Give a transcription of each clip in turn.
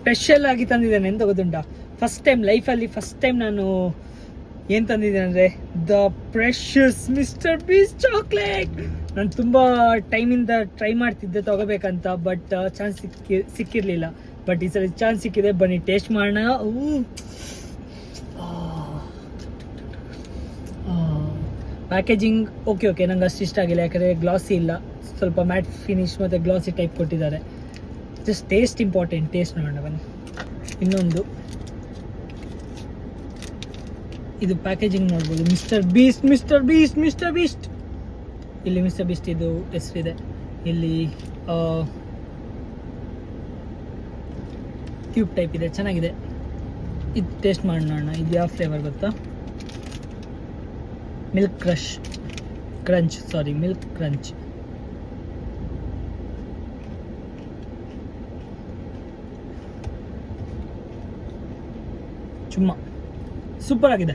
Special ಆಗಿ ತಂದಿದ್ದೇನೆ ಎಂತ ಗೊತ್ತುಂಟಾ, ಫಸ್ಟ್ ಟೈಮ್ ನಾನು ಏನು ತಂದಿದ್ದೇನೆ ಅಂದರೆ the precious mister beast chocolate. ನಾನು ತುಂಬ ಟೈಮಿಂದ ಟ್ರೈ ಮಾಡ್ತಿದ್ದೆ ತಗೋಬೇಕಂತ, ಬಟ್ ಚಾನ್ಸ್ ಸಿಕ್ಕಿರಲಿಲ್ಲ. ಬಟ್ ಈ ಸಲ ಚಾನ್ಸ್ ಸಿಕ್ಕಿದೆ, ಬನ್ನಿ ಟೇಸ್ಟ್ ಮಾಡೋಣ. ಪ್ಯಾಕೇಜಿಂಗ್ ಓಕೆ ನಂಗೆ ಅಷ್ಟು ಇಷ್ಟ ಆಗಿಲ್ಲ, ಯಾಕಂದರೆ ಗ್ಲಾಸಿ ಇಲ್ಲ, ಸ್ವಲ್ಪ ಮ್ಯಾಟ್ ಫಿನಿಶ್ ಮತ್ತು ಗ್ಲಾಸಿ ಟೈಪ್ ಕೊಟ್ಟಿದ್ದಾರೆ. ಜಸ್ಟ್ ಟೇಸ್ಟ್ ಇಂಪಾರ್ಟೆಂಟ್, ಟೇಸ್ಟ್ ನೋಡೋಣ ಬನ್ನಿ. ಇನ್ನೊಂದು ಇದು ಪ್ಯಾಕೇಜಿಂಗ್ ನೋಡ್ಬೋದು, ಮಿಸ್ಟರ್ ಬೀಸ್ಟ್. ಇಲ್ಲಿ ಮಿಸ್ಟರ್ ಬೀಸ್ಟ್ ಇದು ಹೆಸರಿದೆ. ಇಲ್ಲಿ ಟ್ಯೂಬ್ ಟೈಪ್ ಇದೆ, ಚೆನ್ನಾಗಿದೆ. ಇದು ಟೇಸ್ಟ್ ಮಾಡೋಣ. ಇದು ಯಾವ ಫ್ಲೇವರ್ ಗೊತ್ತಾ? Milk crunch. ಚುಮ್ಮ ಸೂಪರ್ ಆಗಿದೆ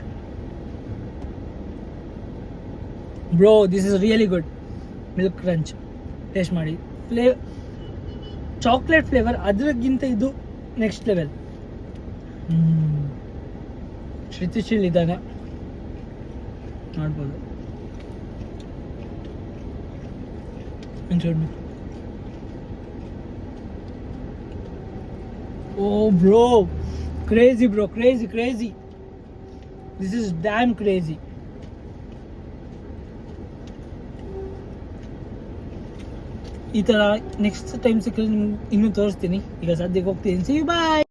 bro, this is really good. Milk crunch taste ಮಾಡಿ. ಚಾಕ್ಲೇಟ್ ಫ್ಲೇವರ್, ಅದಕ್ಕಿಂತ ಇದು ನೆಕ್ಸ್ಟ್ ಲೆವೆಲ್. ಶ್ರುತಿಶೀಲ್ ಇದ್ದಾನೆ ನೋಡ್ಬೋದು. Oh bro, crazy bro, crazy. This is damn crazy. ಈ ಥರ ನೆಕ್ಸ್ಟ್ ಟೈಮ್ ಸಿಕ್ಕರೆ ನಿಮ್ಗೆ ಇನ್ನೂ ತೋರಿಸ್ತೀನಿ. ಈಗ ಸದ್ಯಕ್ಕೆ ಹೋಗ್ತೀನಿ. See you, bye.